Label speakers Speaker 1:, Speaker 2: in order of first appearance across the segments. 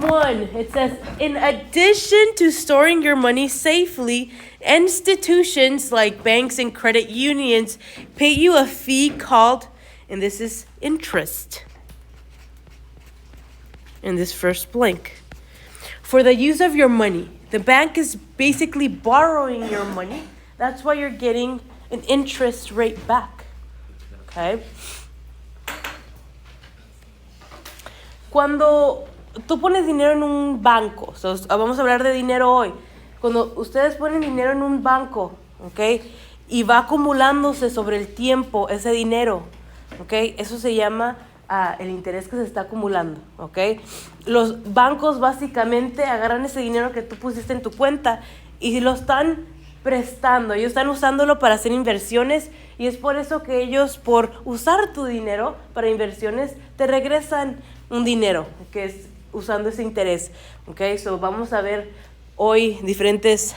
Speaker 1: 1, it says, in addition to storing your money safely, institutions like banks and credit unions pay you a fee called, and this is interest, in this first blank, for the use of your money. The bank is basically borrowing your money. That's why you're getting an interest rate back. Okay? Cuando tú pones dinero en un banco, vamos a hablar de dinero hoy. Cuando ustedes ponen dinero en un banco, ¿ok? Y va acumulándose sobre el tiempo ese dinero, ¿ok? Eso se llama el interés que se está acumulando, ¿ok? Los bancos básicamente agarran ese dinero que tú pusiste en tu cuenta y lo están prestando. Ellos están usándolo para hacer inversiones y es por eso que ellos, por usar tu dinero para inversiones, te regresan un dinero, que es usando ese interés, ¿ok? So vamos a ver hoy diferentes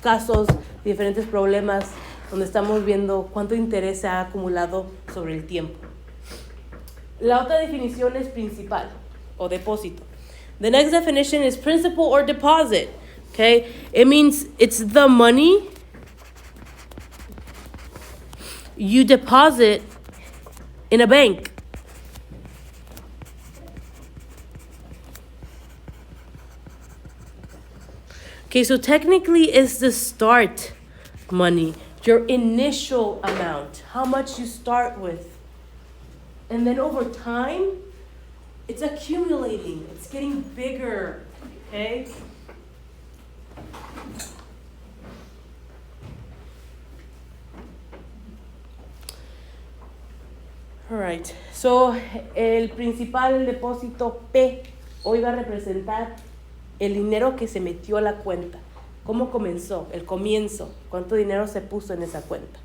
Speaker 1: casos, diferentes problemas donde estamos viendo cuánto interés se ha acumulado sobre el tiempo. La otra definición es principal o depósito. The next definition is principal or deposit. Okay? It means it's the money you deposit in a bank. Okay, so technically it's the start money, your initial amount, how much you start with. And then over time, it's accumulating, it's getting bigger, okay? All right, so el principal, el depósito P, hoy va a representar el dinero que se metió a la cuenta. ¿Cómo comenzó? El comienzo. ¿Cuánto dinero se puso en esa cuenta?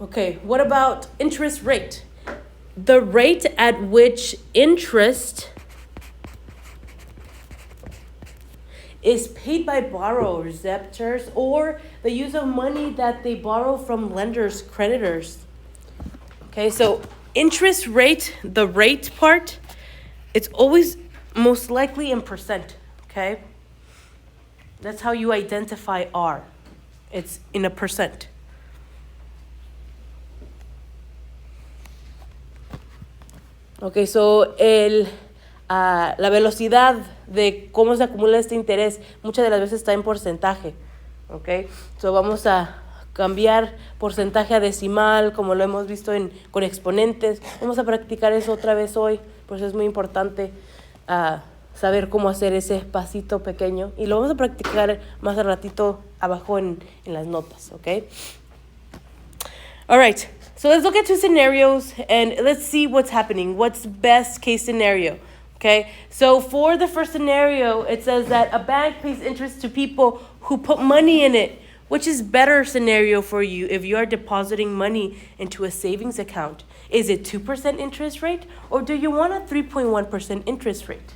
Speaker 1: Okay, what about interest rate? The rate at which interest is paid by borrowers, debtors, or the use of money that they borrow from lenders, creditors. Okay, so interest rate, the rate part, it's always most likely in percent, okay? That's how you identify R. It's in a percent. Okay, so la velocidad de cómo se acumula este interés muchas de las veces está en porcentaje, okay? So vamos a cambiar porcentaje a decimal, como lo hemos visto con exponentes. Vamos a practicar eso otra vez hoy, por eso es muy importante saber cómo hacer ese pasito pequeño. Y lo vamos a practicar más al ratito abajo en las notas, ¿ok? All right, so let's look at two scenarios and let's see what's happening. What's best case scenario, okay? So for the first scenario, it says that a bank pays interest to people who put money in it. Which is better scenario for you if you are depositing money into a savings account? Is it 2% interest rate or do you want a 3.1% interest rate?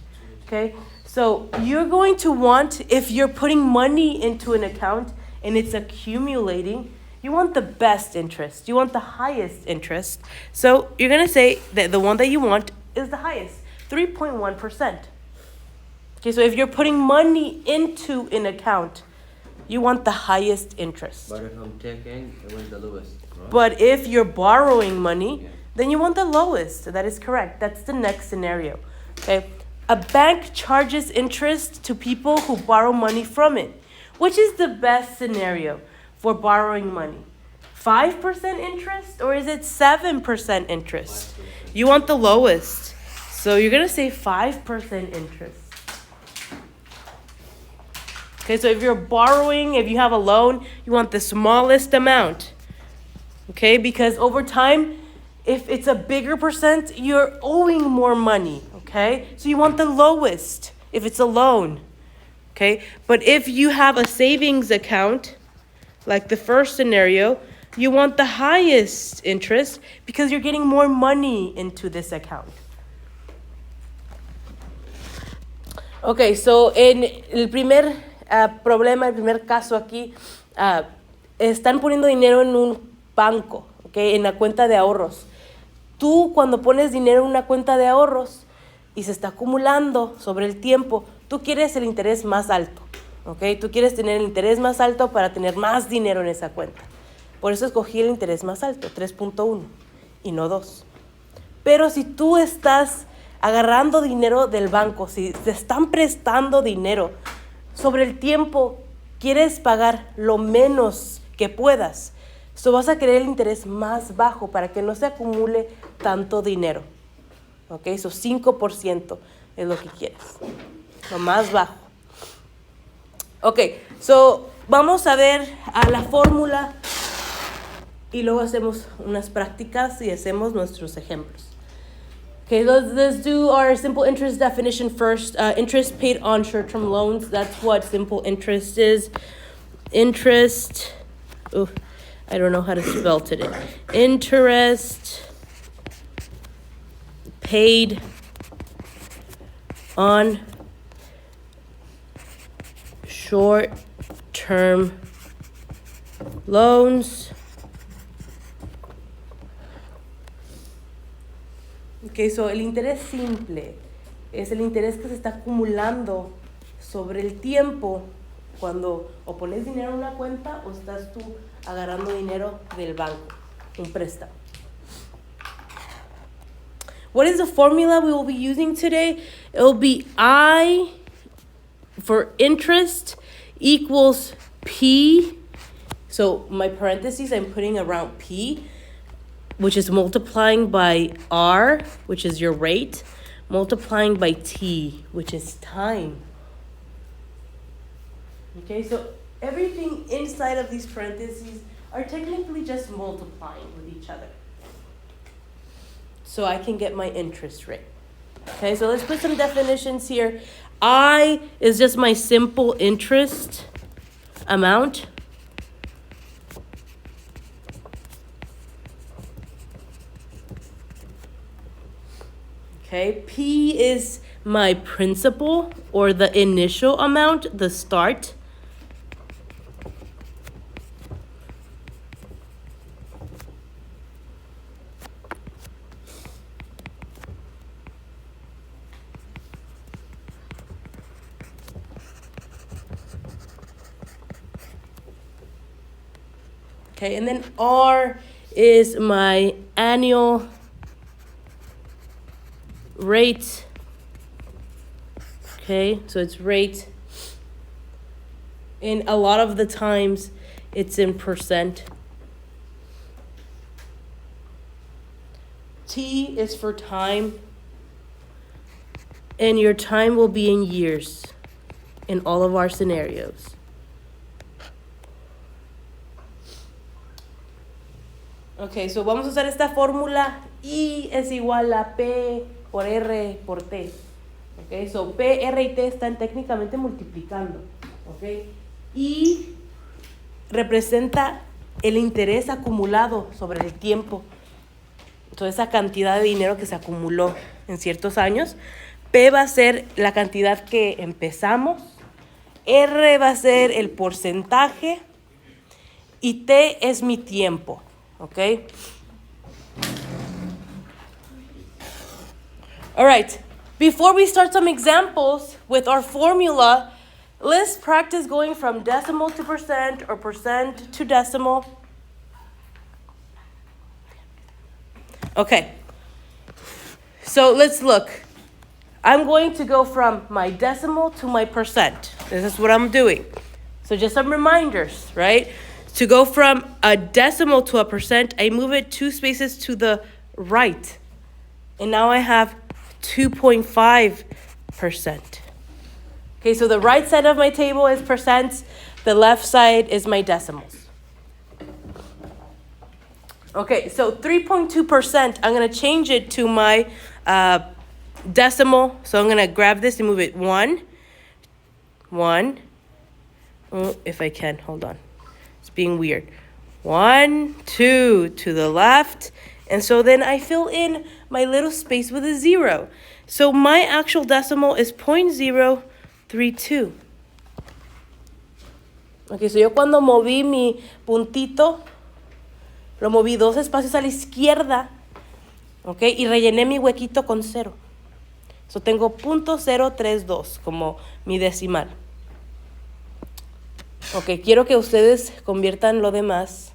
Speaker 1: Okay, so you're going to want, if you're putting money into an account and it's accumulating, you want the best interest. You want the highest interest. So you're going to say that the one that you want is the highest, 3.1%. Okay, so if you're putting money into an account, you want the highest interest.
Speaker 2: But if I'm taking, I want the lowest, right?
Speaker 1: But if you're borrowing money, then you want the lowest. That is correct. That's the next scenario. Okay. A bank charges interest to people who borrow money from it. Which is the best scenario for borrowing money? 5% interest or is it 7% interest?
Speaker 2: 5%.
Speaker 1: You want the lowest. So you're going to say 5% interest. Okay, so if you're borrowing, if you have a loan, you want the smallest amount. Okay, because over time, if it's a bigger percent, you're owing more money. Okay, so you want the lowest if it's a loan. Okay, but if you have a savings account, like the first scenario, you want the highest interest because you're getting more money into this account. Okay, so en el primer problema, el primer caso aquí, están poniendo dinero en un banco, okay, en la cuenta de ahorros. Tú cuando pones dinero en una cuenta de ahorros, y se está acumulando sobre el tiempo, tú quieres el interés más alto, ¿ok? Tú quieres tener el interés más alto para tener más dinero en esa cuenta. Por eso escogí el interés más alto, 3.1 y no 2. Pero si tú estás agarrando dinero del banco, si te están prestando dinero sobre el tiempo, quieres pagar lo menos que puedas. So vas a querer el interés más bajo para que no se acumule tanto dinero. Ok, so 5% es lo que quieres. Lo más bajo. Ok, so vamos a ver a la fórmula y luego hacemos unas prácticas y hacemos nuestros ejemplos. Okay, let's do our simple interest definition first. Interest paid on short-term loans. That's what simple interest is. Interest, I don't know how to spell today. Interest paid on short-term loans. Okay, so el interés simple es el interés que se está acumulando sobre el tiempo cuando o pones dinero en una cuenta o estás tú agarrando dinero del banco, un préstamo. What is the formula we will be using today? It will be I for interest equals P. So my parentheses I'm putting around P, which is multiplying by R, which is your rate, multiplying by T, which is time. Okay, so everything inside of these parentheses are technically just multiplying with each other. So I can get my interest rate. Okay, so let's put some definitions here. I is just my simple interest amount. Okay, P is my principal or the initial amount, the start. Okay, and then R is my annual rate. Okay, so it's rate. And a lot of the times it's in percent. T is for time. And your time will be in years in all of our scenarios. Okay, so vamos a usar esta fórmula. I es igual a P por R por T. Okay, so P, R y T están técnicamente multiplicando. Okay, I representa el interés acumulado sobre el tiempo. Toda esa cantidad de dinero que se acumuló en ciertos años. P va a ser la cantidad que empezamos. R va a ser el porcentaje. Y T es mi tiempo. Okay. All right. Before we start some examples with our formula, let's practice going from decimal to percent or percent to decimal. Okay. So let's look. I'm going to go from my decimal to my percent. This is what I'm doing. So just some reminders, right? To go from a decimal to a percent, I move it 2 spaces to the right. And now I have 2.5%. Okay, so the right side of my table is percents. The left side is my decimals. Okay, so 3.2%, I'm going to change it to my decimal. So I'm going to grab this and move it 1. Oh, if I can, hold on. It's being weird. 1, 2 to the left. And so then I fill in my little space with a 0. So my actual decimal is 0.032. Okay, so yo cuando moví mi puntito, lo moví 2 espacios a la izquierda, okay, y rellené mi huequito con 0. So tengo .032 como mi decimal. Ok, quiero que ustedes conviertan lo demás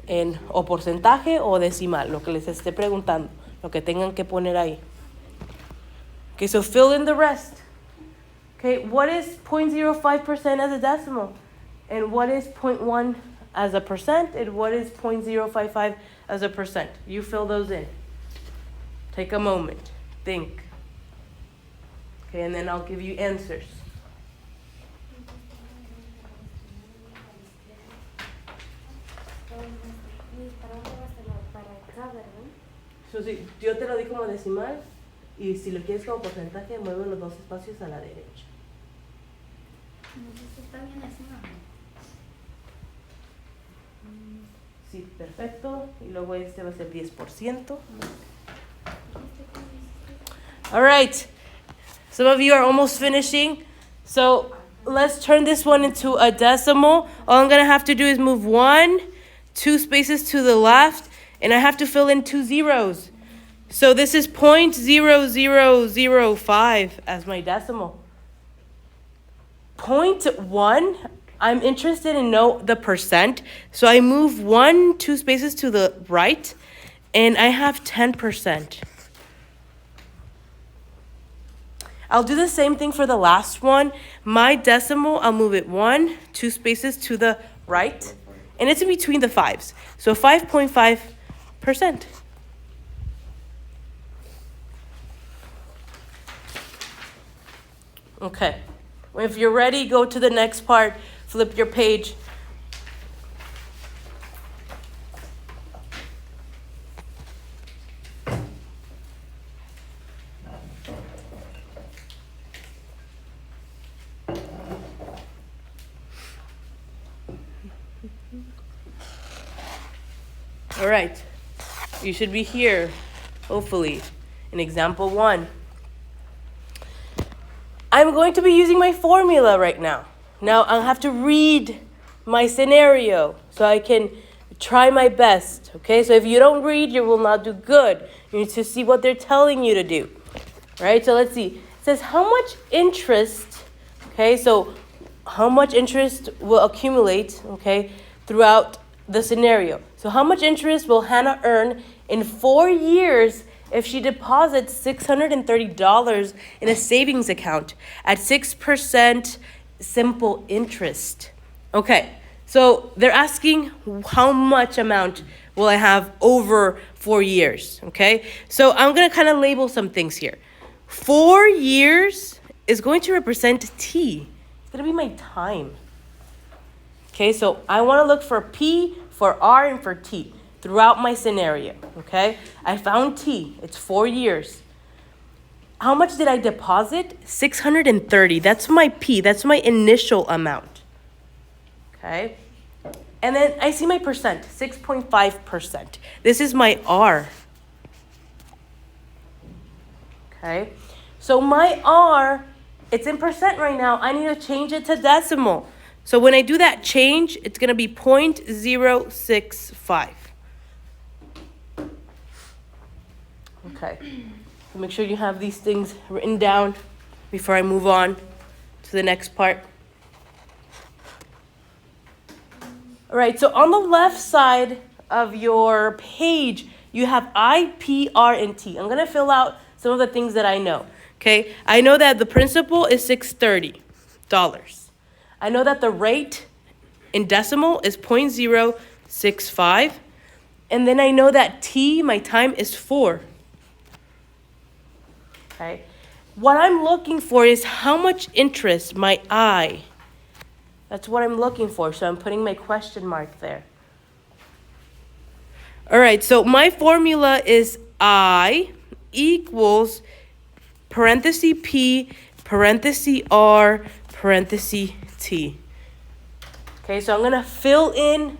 Speaker 1: en o porcentaje o decimal, lo que les esté preguntando, lo que tengan que poner ahí. Okay, so fill in the rest. Okay, what is 0.05% as a decimal? And what is 0.1 as a percent? And what is 0.055 as a percent? You fill those in. Take a moment. Think. Okay, and then I'll give you answers. So, si yo te lo di como decimal, y si lo quieres como porcentaje, mueve los dos espacios a la derecha.
Speaker 3: Está bien encima.
Speaker 1: Sí, perfecto. Y luego este va a ser 10%. All right. Some of you are almost finishing. So let's turn this one into a decimal. All I'm going to have to do is move 2 spaces to the left, and I have to fill in 2 zeros. So this is 0.0005 as my decimal. 0.1, I'm interested in know the percent. So I move 2 spaces to the right, and I have 10%. I'll do the same thing for the last one. My decimal, I'll move it 2 spaces to the right, and it's in between the 5s. So 5.5%. Okay. If you're ready, go to the next part. Flip your page. All right. You should be here, hopefully, in example 1. I'm going to be using my formula right now. Now I'll have to read my scenario so I can try my best, okay? So if you don't read, you will not do good. You need to see what they're telling you to do, right? So let's see. It says how much interest, okay? So how much interest will accumulate, okay, throughout the scenario. So how much interest will Hannah earn in 4 years if she deposits $630 in a savings account at 6% simple interest? Okay, so they're asking how much amount will I have over 4 years, okay? So I'm going to kind of label some things here. 4 years is going to represent T. It's going to be my time. Okay, so I want to look for P, for R, and for T throughout my scenario, okay? I found T. It's 4 years. How much did I deposit? $630. That's my P. That's my initial amount, okay? And then I see my percent, 6.5%. This is my R, okay? So my R, it's in percent right now. I need to change it to decimal. So when I do that change, it's going to be 0.065. Okay. So make sure you have these things written down before I move on to the next part. All right, so on the left side of your page, you have I, P, R, and T. I'm going to fill out some of the things that I know. Okay, I know that the principal is $630. I know that the rate in decimal is 0.065. And then I know that T, my time, is 4. Okay. What I'm looking for is how much interest, my I. That's what I'm looking for. So I'm putting my question mark there. All right, so my formula is I equals parenthesis P, parenthesis R, parenthesis T. Okay, so I'm going to fill in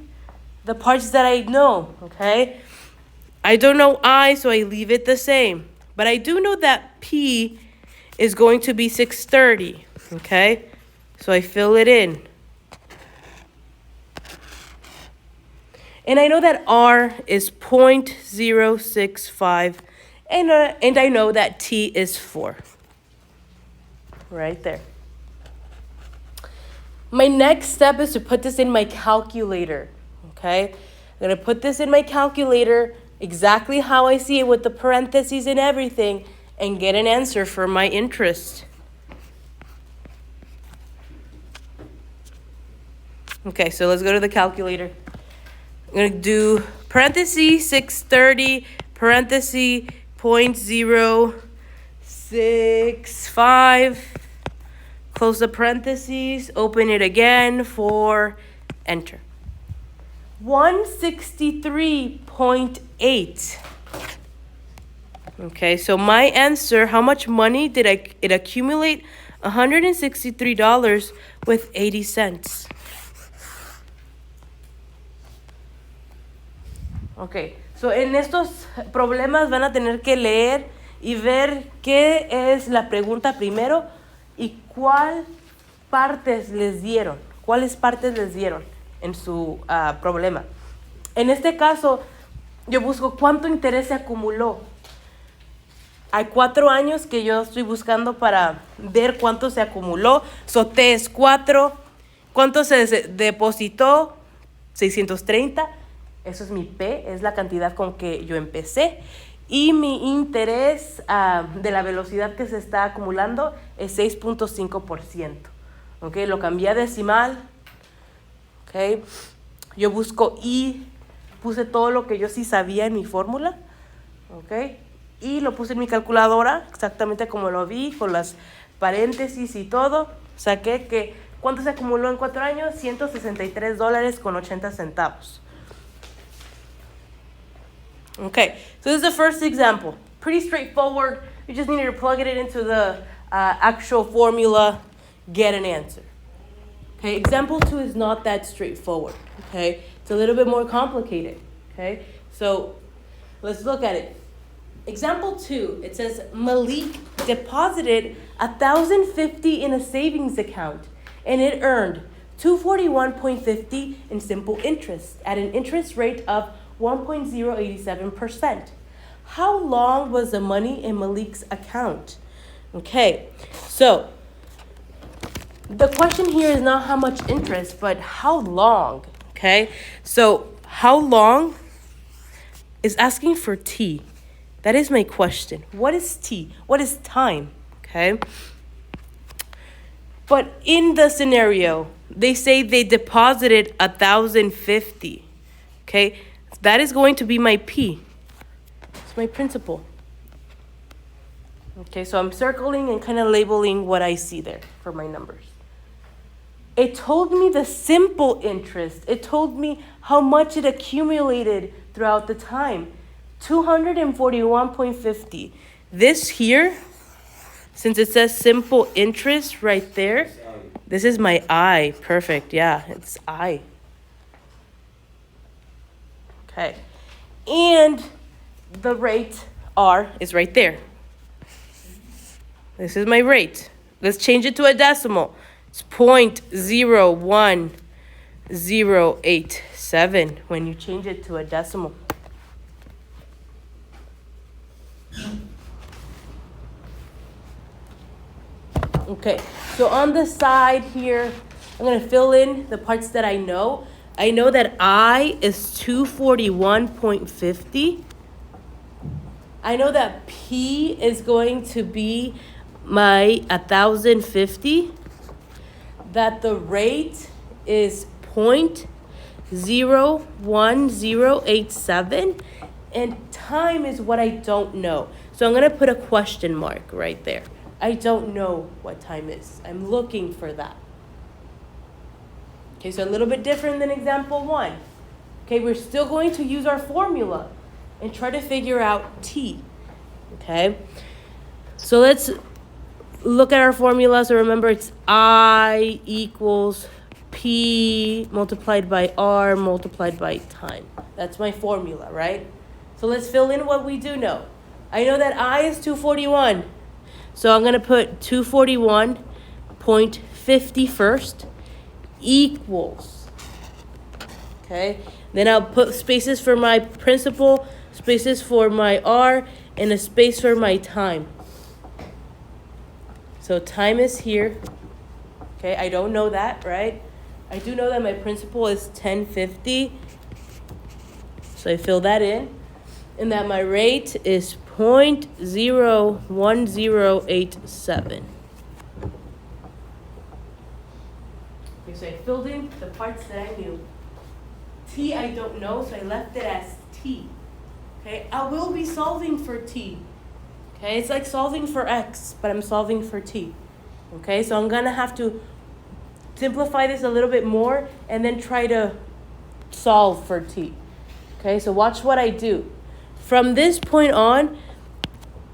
Speaker 1: the parts that I know, okay? I don't know I, so I leave it the same. But I do know that P is going to be 630, okay? So I fill it in. And I know that R is 0.065, and I know that t is 4. Right there. My next step is to put this in my calculator, okay? I'm going to put this in my calculator exactly how I see it with the parentheses and everything and get an answer for my interest. Okay, so let's go to the calculator. I'm going to do parentheses 630, parentheses 0.065, close the parentheses, open it again, 4, enter. 163.8. Okay, so my answer, how much money did it accumulate? $163 with 80 cents. Ok, so en estos problemas van a tener que leer y ver qué es la pregunta primero y cuáles partes les dieron en su problema. En este caso, yo busco cuánto interés se acumuló. Hay 4 años que yo estoy buscando para ver cuánto se acumuló. So, T es 4. ¿Cuánto se depositó? 630. Eso es mi P, es la cantidad con que yo empecé. Y mi interés de la velocidad que se está acumulando es 6.5%. ¿Okay? Lo cambié a decimal. ¿Okay? Yo busco I, puse todo lo que yo sí sabía en mi fórmula. ¿Okay? Y lo puse en mi calculadora, exactamente como lo vi, con las paréntesis y todo. Saqué que, ¿cuánto se acumuló en 4 años? $163.80. Okay, so this is the first example. Pretty straightforward. You just need to plug it into the actual formula, get an answer. Okay, example 2 is not that straightforward. Okay, it's a little bit more complicated. Okay, so let's look at it. Example 2, it says Malik deposited $1,050 in a savings account and it earned $241.50 in simple interest at an interest rate of 1.087%. How long was the money in Malik's account? Okay, so the question here is not how much interest, but how long, okay? So how long is asking for T. That is my question. What is T? What is time, okay? But in the scenario, they say they deposited $1,050, okay? That is going to be my P. It's my principal. Okay, so I'm circling and kind of labeling what I see there for my numbers. It told me the simple interest. It told me how much it accumulated throughout the time. $241.50. This here, since it says simple interest right there, this is my I. Perfect, yeah, it's I. Okay, and the rate R is right there. This is my rate. Let's change it to a decimal. It's 0.01087 when you change it to a decimal. Okay, so on the side here, I'm going to fill in the parts that I know. I know that I is 241.50. I know that P is going to be my 1,050. That the rate is 0.01087. And time is what I don't know. So I'm going to put a question mark right there. I don't know what time is. I'm looking for that. Okay, so a little bit different than example 1. Okay, we're still going to use our formula and try to figure out T. Okay, so let's look at our formula. So remember, it's I equals P multiplied by R multiplied by time. That's my formula, right? So let's fill in what we do know. I know that I is 241. So I'm going to put 241.50 first equals. Okay. Then I'll put spaces for my principal, spaces for my R, and a space for my time. So time is here. Okay, I don't know that, right? I do know that my principal is 1050. So I fill that in. And that my rate is 0.01087. Okay, so I filled in the parts that I knew. T I don't know, so I left it as T. Okay, I will be solving for T. Okay, it's like solving for X, but I'm solving for T. Okay, so I'm gonna have to simplify this a little bit more and then try to solve for T. Okay, so watch what I do. From this point on,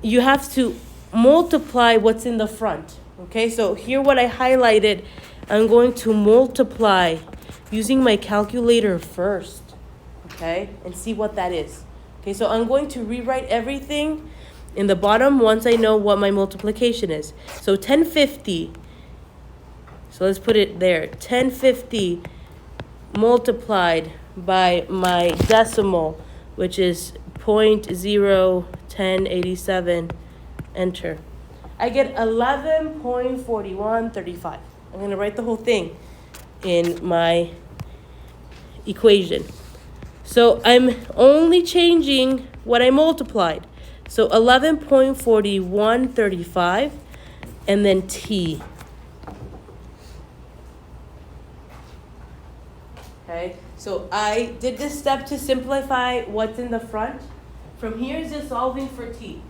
Speaker 1: you have to multiply what's in the front. Okay, so here what I highlighted, I'm going to multiply using my calculator first. Okay, and see what that is. Okay, so I'm going to rewrite everything in the bottom once I know what my multiplication is. So 1050, so let's put it there. 1050 multiplied by my decimal, which is 0.01087, enter. I get 11.4135. I'm going to write the whole thing in my equation. So I'm only changing what I multiplied. So 11.4135 and then T. Okay, so I did this step to simplify what's in the front. From here is just solving for T.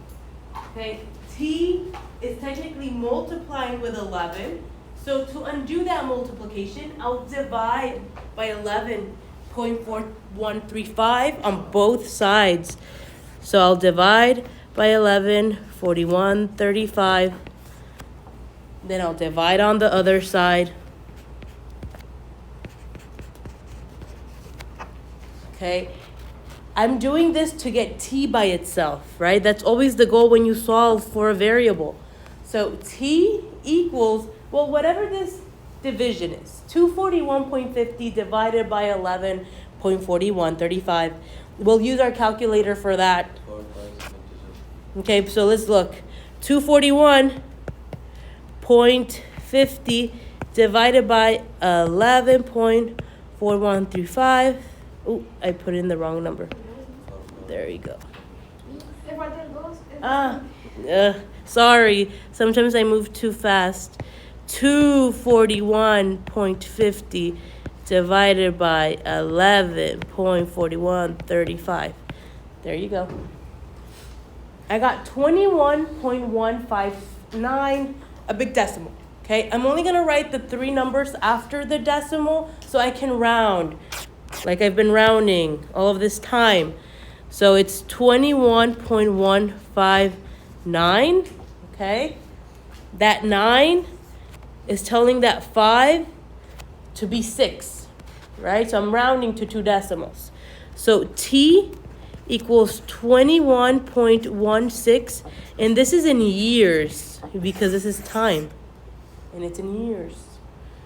Speaker 1: Okay, T is technically multiplying with 11. So to undo that multiplication, I'll divide by 11.4135 on both sides. So I'll divide by 11.4135. Then I'll divide on the other side. Okay, I'm doing this to get T by itself, right? That's always the goal when you solve for a variable. So T equals, well, whatever this division is, 241.50 divided by 11.4135. We'll use our calculator for that. Okay, so let's look. 241.50 divided by 11.4135. Oh, I put in the wrong number. There you go. Sorry. Sometimes I move too fast. 241.50 divided by 11.4135. There you go. I got 21.159, a big decimal. Okay, I'm only going to write the three numbers after the decimal so I can round, like I've been rounding all of this time. So it's 21.159, okay? That 9 is telling that 5 to be 6, right? So I'm rounding to two decimals. So T equals 21.16, and this is in years because this is time, and it's in years.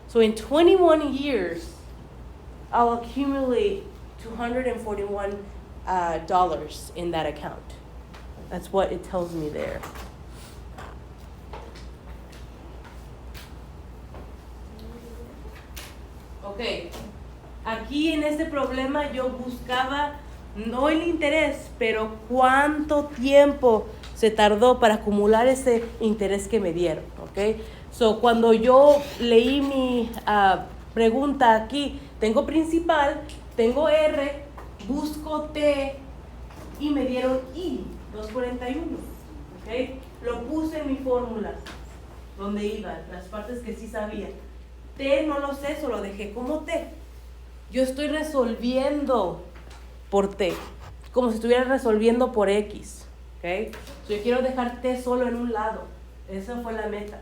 Speaker 1: So in 21 years, I'll accumulate $241 in that account. That's what it tells me there. Okay, aquí en este problema yo buscaba no el interés, pero cuánto tiempo se tardó para acumular ese interés que me dieron, ¿ok? So, cuando yo leí mi pregunta aquí, tengo principal, tengo R, busco T y me dieron I, 241, ¿ok? Lo puse en mi fórmula, donde iban, las partes que sí sabía. T no lo sé, solo dejé como T. Yo estoy resolviendo por T, como si estuviera resolviendo por X, ¿ok? So, yo quiero dejar T solo en un lado, esa fue la meta.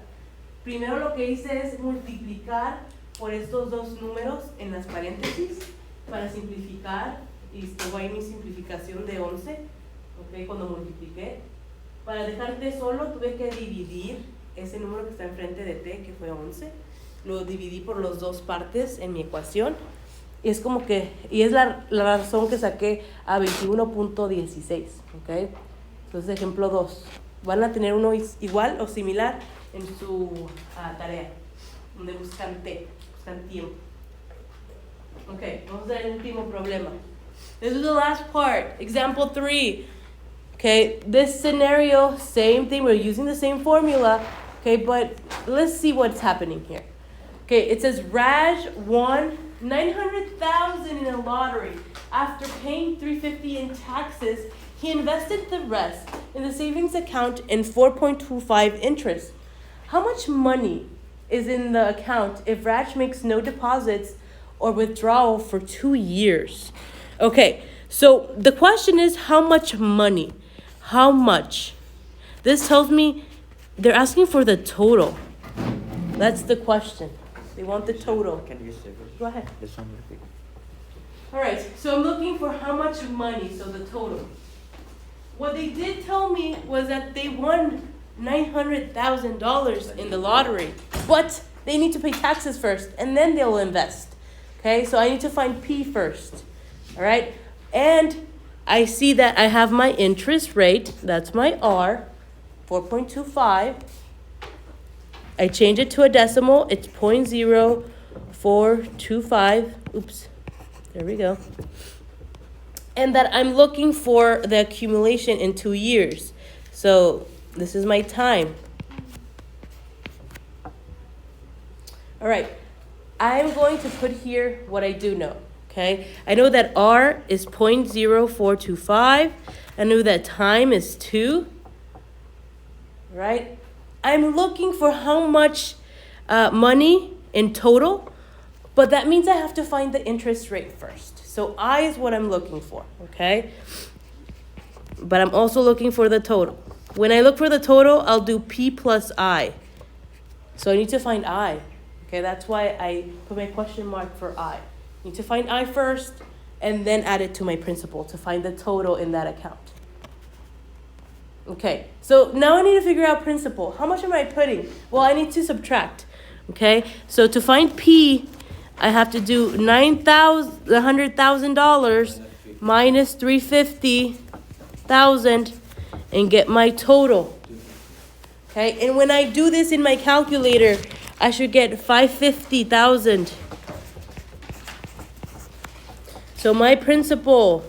Speaker 1: Primero lo que hice es multiplicar por estos dos números en las paréntesis para simplificar, y tengo ahí mi simplificación de 11, ¿ok? Cuando multipliqué. Para dejar T solo tuve que dividir ese número que está enfrente de T, que fue 11, lo dividí por las dos partes en mi ecuación. Y es como que, y es la razón que saqué a 21.16, ¿ok? Entonces, ejemplo 2. Van a tener uno igual o similar en su tarea, donde buscan tiempo. Okay, vamos al último problema. This is the last part. Example 3. Okay, this scenario, same thing. We're using the same formula. Okay, but let's see what's happening here. Okay, it says Raj won $900,000 in a lottery. After paying $350 in taxes, he invested the rest in the savings account in 4.25 interest. How much money is in the account if Raj makes no deposits or withdrawal for 2 years? Okay, so the question is how much money? How much? This tells me they're asking for the total. That's the question. They want the total.
Speaker 2: Can you say it?
Speaker 1: Go ahead.
Speaker 2: This one repeat.
Speaker 1: All right, so I'm looking for how much money, so the total. What they did tell me was that they won $900,000 in the lottery, but they need to pay taxes first, and then they'll invest. Okay, so I need to find P first. All right, and I see that I have my interest rate. That's my R, 4.25. I change it to a decimal. It's 0.0425. Oops, there we go. And that I'm looking for the accumulation in 2 years. So this is my time. All right, I'm going to put here what I do know, okay? I know that R is 0.0425. I know that time is 2, right? I'm looking for how much money in total, but that means I have to find the interest rate first. So I is what I'm looking for, okay? But I'm also looking for the total. When I look for the total, I'll do P plus I. So I need to find I. Okay, that's why I put my question mark for I. Need to find I first and then add it to my principal to find the total in that account. Okay, so now I need to figure out principal. How much am I putting? Well, I need to subtract. Okay, so to find P, I have to do $100,000 minus $350,000 and get my total. Okay, and when I do this in my calculator, I should get $550,000. So my principal,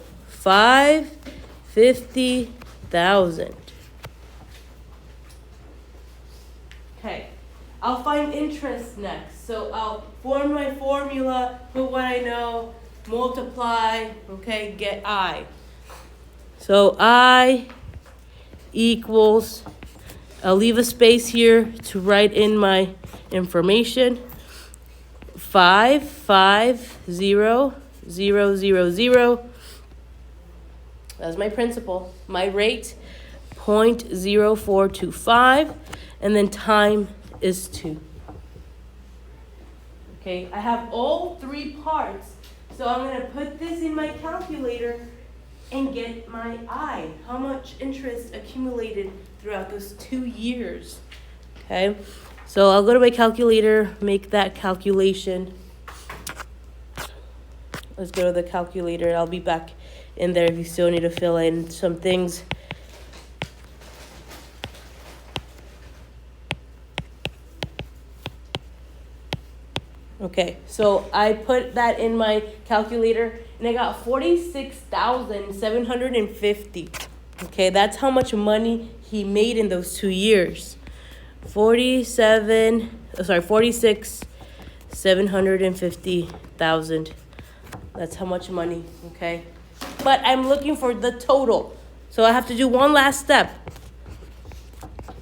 Speaker 1: $550,000. Okay, I'll find interest next. So I'll form my formula, put what I know, multiply, okay, get I. So I equals, I'll leave a space here to write in my information, 550,000. That's my principal. My rate, 0.0425, and then time is 2. Okay, I have all 3 parts, so I'm going to put this in my calculator and get my I. How much interest accumulated throughout those 2 years? Okay, so I'll go to my calculator, make that calculation. Let's go to the calculator. I'll be back in there if you still need to fill in some things. Okay, so I put that in my calculator and I got 46,750. Okay, that's how much money he made in those 2 years. 46,750,000. That's how much money, okay? But I'm looking for the total. So I have to do one last step.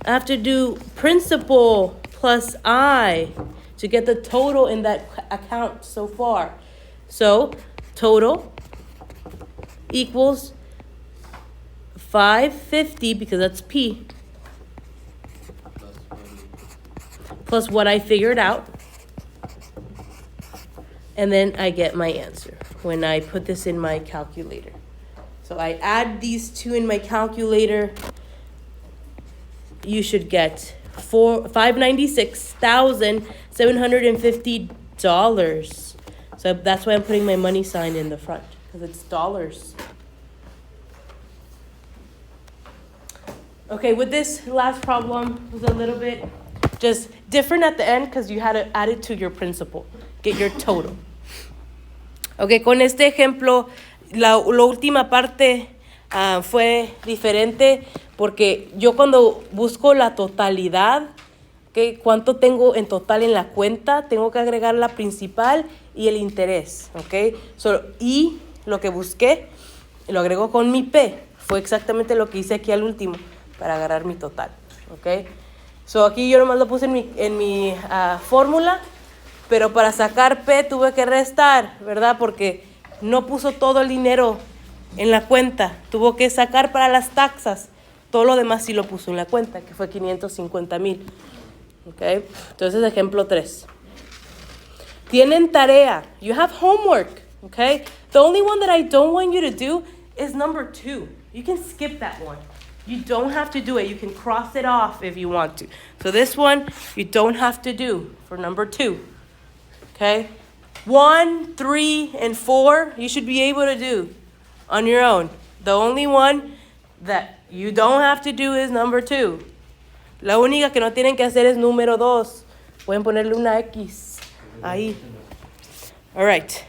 Speaker 1: I have to do principal plus I to get the total in that account so far. So total equals 550, because that's P, plus what I figured out. And then I get my answer when I put this in my calculator. So I add these two in my calculator. You should get $596,750. So that's why I'm putting my money sign in the front, because it's dollars. Okay, with this last problem was a little bit just different at the end because you had to add it to your principal, get your total. Okay, con este ejemplo, la última parte fue diferente porque yo cuando busco la totalidad, okay, cuánto tengo en total en la cuenta, tengo que agregar la principal y el interés, okay? Y lo que busqué, lo agrego con mi P, fue exactamente lo que hice aquí al último para agarrar mi total, okay? So aquí yo nomás lo puse en mi fórmula, pero para sacar P tuve que restar, ¿verdad? Porque no puso todo el dinero en la cuenta. Tuvo que sacar para las taxas. Todo lo demás sí lo puso en la cuenta, que fue 550,000. ¿Okay? Entonces, ejemplo 3. Tienen tarea. You have homework. Okay? The only one that I don't want you to do is number 2. You can skip that one. You don't have to do it. You can cross it off if you want to. So this one, you don't have to do for number 2. Okay? 1, 3, and 4, you should be able to do on your own. The only one that you don't have to do is number 2. La única que no tienen que hacer es número 2. Pueden ponerle una X ahí. All right.